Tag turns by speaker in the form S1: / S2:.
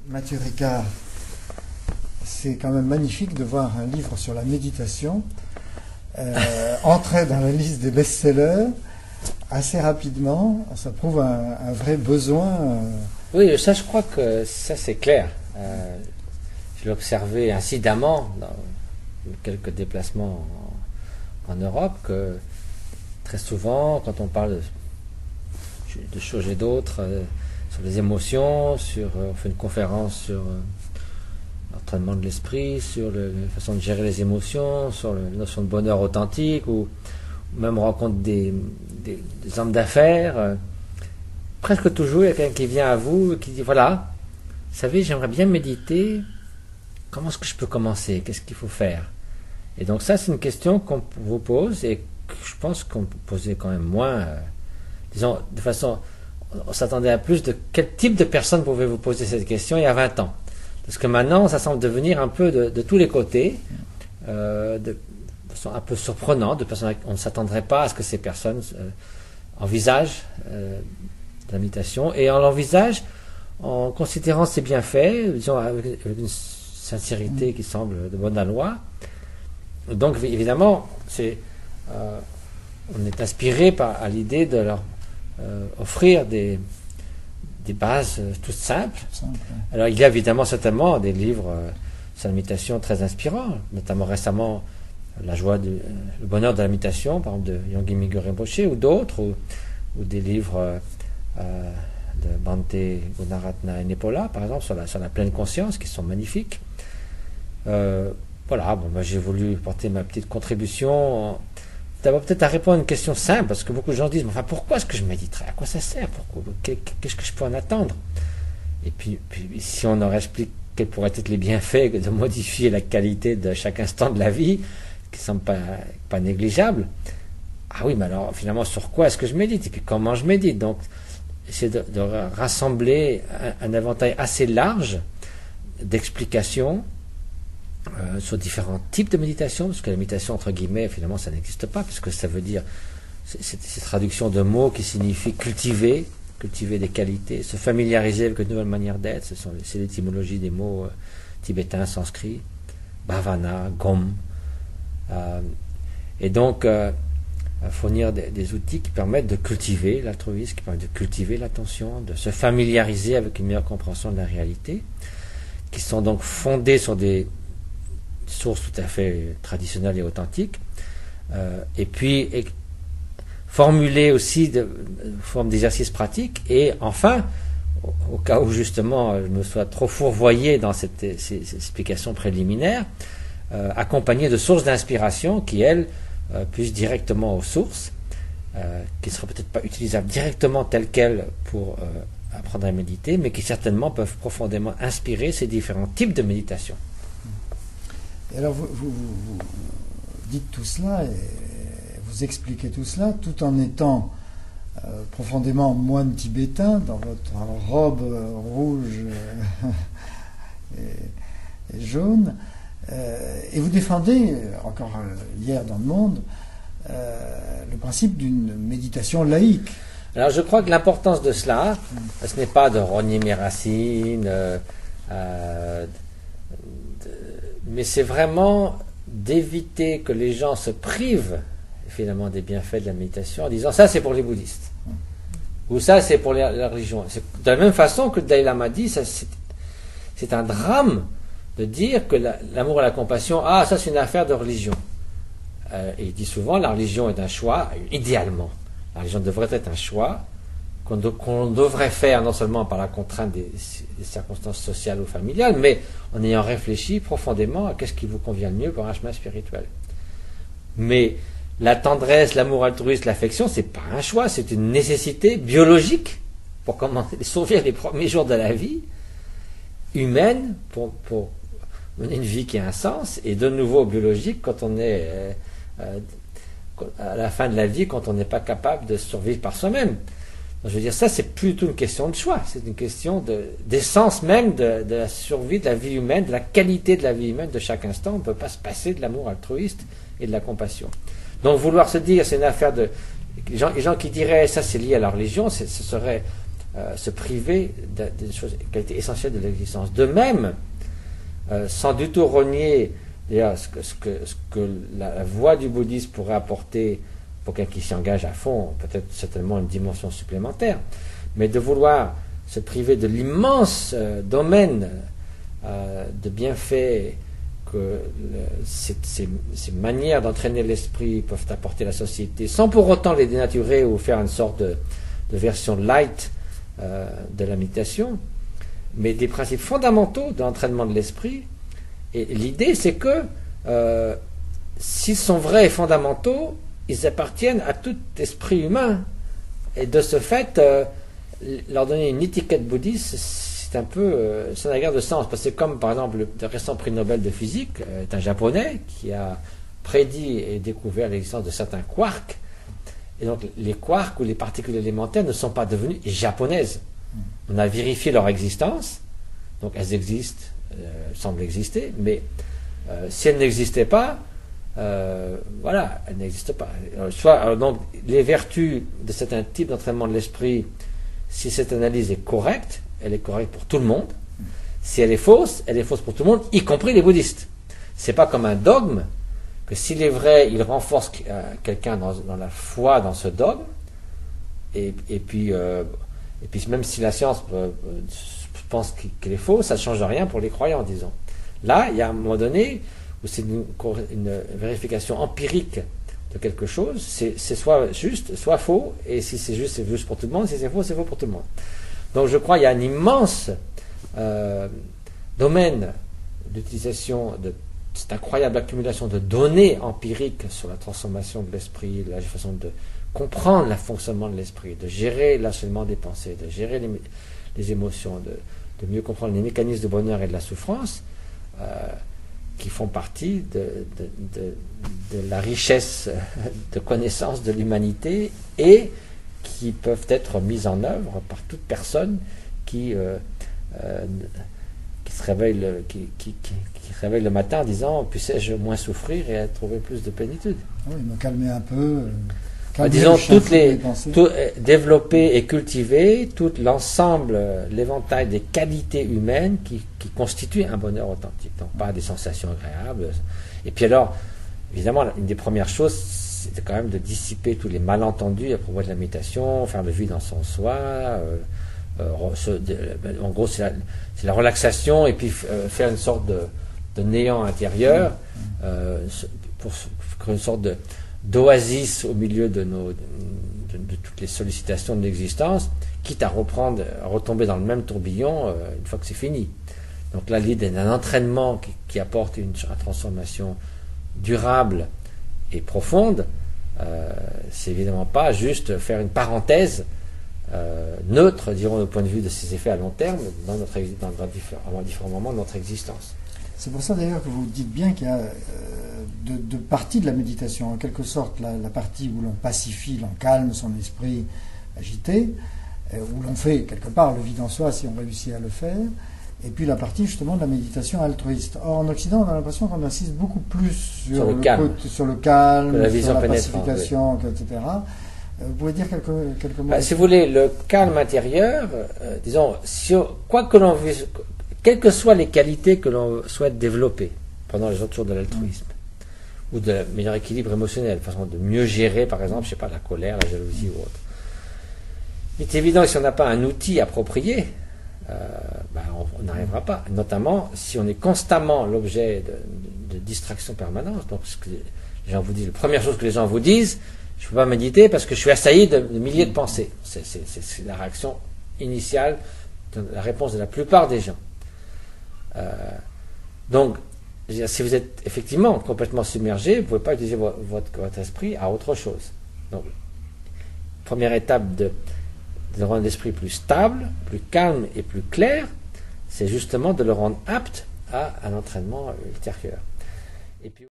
S1: Mathieu Ricard, c'est quand même magnifique de voir un livre sur la méditation entrer dans la liste des best-sellers assez rapidement. Ça prouve un vrai besoin.
S2: Oui, ça je crois que ça c'est clair. Je l'ai observé incidemment dans quelques déplacements en Europe, que très souvent quand on parle de choses et d'autres, sur les émotions, on fait une conférence sur l'entraînement de l'esprit, sur la façon de gérer les émotions, sur la notion de bonheur authentique, ou même on rencontre des hommes d'affaires. Presque toujours, il y a quelqu'un qui vient à vous et qui dit, voilà, vous savez, j'aimerais bien méditer, comment est-ce que je peux commencer? Qu'est-ce qu'il faut faire? Et donc ça, c'est une question qu'on vous pose et que je pense qu'on posait quand même moins, disons, de façon, on s'attendait à plus de quel type de personne pouvez-vous poser cette question il y a 20 ans. Parce que maintenant, ça semble devenir un peu de tous les côtés, de façon un peu surprenante, on ne s'attendrait pas à ce que ces personnes envisagent la méditation, et on l'envisage en considérant ses bienfaits, disons, avec une sincérité qui semble de bonne loi. Donc évidemment, on est inspiré à l'idée de leur offrir des bases toutes simples. Alors il y a évidemment certainement des livres sur la méditation très inspirants, notamment récemment le bonheur de la méditation, par exemple de Yonggi Migyur Rinpoche, ou d'autres, ou des livres de Bhante Gunaratna Nepola, par exemple, sur la pleine conscience, qui sont magnifiques. Voilà, bon, j'ai voulu porter ma petite contribution, d'abord peut-être à répondre à une question simple, parce que beaucoup de gens disent, mais enfin, pourquoi est-ce que je méditerai? À quoi ça sert? Qu'est-ce que je peux en attendre? Et puis si on leur explique quels pourraient être les bienfaits de modifier la qualité de chaque instant de la vie, qui ne semble pas négligeable, ah oui, mais alors finalement, sur quoi est-ce que je médite? Et puis comment je médite? Donc, c'est de rassembler un éventail assez large d'explications sur différents types de méditation, parce que la méditation, entre guillemets, finalement, ça n'existe pas, puisque ça veut dire, c'est cette traduction de mots qui signifie cultiver des qualités, se familiariser avec une nouvelle manière d'être. C'est l'étymologie des mots tibétains, sanskrits, bhavana, gom, et donc fournir des outils qui permettent de cultiver l'altruisme, qui permettent de cultiver l'attention, de se familiariser avec une meilleure compréhension de la réalité, qui sont donc fondés sur des sources tout à fait traditionnelles et authentiques, et puis formuler aussi de forme d'exercices pratiques, et enfin, au cas où justement je me sois trop fourvoyé dans ces explications préliminaires, accompagné de sources d'inspiration qui, elles, puissent directement aux sources, qui ne seraient peut-être pas utilisables directement telles quelles pour apprendre à méditer, mais qui certainement peuvent profondément inspirer ces différents types de méditation.
S1: Et alors vous dites tout cela et vous expliquez tout cela tout en étant profondément moine tibétain dans votre robe rouge et jaune, et vous défendez encore hier dans Le Monde le principe d'une méditation laïque.
S2: Alors je crois que l'importance de cela, ce n'est pas de rogner mes racines, mais c'est vraiment d'éviter que les gens se privent finalement des bienfaits de la méditation en disant ça c'est pour les bouddhistes, ou ça c'est pour la religion. C'est de la même façon que le Dalai Lama dit, c'est un drame de dire que l'amour et la compassion, ça c'est une affaire de religion. Et il dit souvent la religion est un choix, idéalement. La religion devrait être un choix qu'on devrait faire non seulement par la contrainte des circonstances sociales ou familiales, mais en ayant réfléchi profondément à qu'est-ce qui vous convient le mieux pour un chemin spirituel. Mais la tendresse, l'amour altruiste, l'affection, c'est pas un choix, c'est une nécessité biologique pour survivre les premiers jours de la vie humaine, pour mener une vie qui a un sens, et de nouveau biologique quand on est à la fin de la vie, quand on n'est pas capable de survivre par soi-même. Donc, je veux dire, ça c'est plutôt une question de choix, c'est une question d'essence même de la survie de la vie humaine, de la qualité de la vie humaine de chaque instant. On ne peut pas se passer de l'amour altruiste et de la compassion. Donc vouloir se dire c'est une affaire de... Les gens qui diraient ça c'est lié à la religion, ce serait se priver des choses, qualités essentielles de l'existence. De même, sans du tout renier d'ailleurs ce que la voie du bouddhisme pourrait apporter pour quelqu'un qui s'y engage à fond, peut-être certainement une dimension supplémentaire, mais de vouloir se priver de l'immense domaine de bienfaits que ces manières d'entraîner l'esprit peuvent apporter à la société, sans pour autant les dénaturer ou faire une sorte de version light de la méditation, mais des principes fondamentaux de l'entraînement de l'esprit. Et l'idée, c'est que s'ils sont vrais et fondamentaux, ils appartiennent à tout esprit humain. Et de ce fait, leur donner une étiquette bouddhiste, c'est un peu, ça n'a guère de sens. Parce que comme par exemple le récent prix Nobel de physique est un japonais qui a prédit et découvert l'existence de certains quarks. Et donc les quarks ou les particules élémentaires ne sont pas devenues japonaises. On a vérifié leur existence, donc elles existent, semblent exister, mais si elles n'existaient pas, voilà, elles n'existent pas. Donc les vertus de certains types d'entraînement de l'esprit, si cette analyse est correcte, elle est correcte pour tout le monde. Si elle est fausse pour tout le monde, y compris les bouddhistes. C'est pas comme un dogme, que s'il est vrai, il renforce quelqu'un dans la foi dans ce dogme, et puis même si la science pense qu'elle est fausse, ça ne change rien pour les croyants, disons. Là, il y a un moment donné où c'est une vérification empirique de quelque chose, c'est soit juste, soit faux, et si c'est juste pour tout le monde, si c'est faux pour tout le monde. Donc je crois qu'il y a un immense domaine d'utilisation de cette incroyable accumulation de données empiriques sur la transformation de l'esprit, la façon de comprendre le fonctionnement de l'esprit, de gérer l'enchaînement des pensées, de gérer les émotions, de mieux comprendre les mécanismes de bonheur et de la souffrance, qui font partie de la richesse de connaissances de l'humanité et qui peuvent être mises en œuvre par toute personne qui se réveille le matin en disant « Puissais-je moins souffrir et trouver plus de plénitude ?»
S1: Oui, me calmer un peu.
S2: Disons, développer et cultiver tout l'ensemble, l'éventail des qualités humaines qui constituent un bonheur authentique. Donc, pas des sensations agréables. Et puis alors, évidemment, une des premières choses, c'était quand même de dissiper tous les malentendus à propos de la méditation, faire le vide en son soi. En gros, c'est la relaxation et puis faire une sorte de néant intérieur pour créer une sorte d'oasis au milieu de toutes les sollicitations de l'existence, quitte à retomber dans le même tourbillon une fois que c'est fini. Donc là, l'idée d'un entraînement qui apporte une transformation durable et profonde, c'est évidemment pas juste faire une parenthèse neutre, dirons, du point de vue de ses effets à long terme dans différents moments de notre existence.
S1: C'est pour ça d'ailleurs que vous dites bien qu'il y a deux parties de la méditation. En quelque sorte, la partie où l'on pacifie, l'on calme son esprit agité, où l'on fait quelque part le vide en soi si on réussit à le faire, et puis la partie justement de la méditation altruiste. Or, en Occident, on a l'impression qu'on insiste beaucoup plus sur le calme, sur la pacification, oui, etc. Vous pouvez dire quelques mots?
S2: Si vous voulez, le calme intérieur, disons, quoi que l'on vise, quelles que soient les qualités que l'on souhaite développer pendant les autres jours de l'altruisme, ou de meilleur équilibre émotionnel, façon de mieux gérer, par exemple, je sais pas, la colère, la jalousie ou autre. Il est évident que si on n'a pas un outil approprié, on n'arrivera pas. Notamment si on est constamment l'objet de distraction permanente. Donc, ce que les gens vous disent, la première chose que les gens vous disent, je ne peux pas méditer parce que je suis assailli de milliers de pensées. C'est la réaction initiale, la réponse de la plupart des gens. Donc, si vous êtes effectivement complètement submergé, vous ne pouvez pas utiliser votre esprit à autre chose. Donc, première étape de rendre l'esprit plus stable, plus calme et plus clair, c'est justement de le rendre apte à un entraînement ultérieur. Et puis,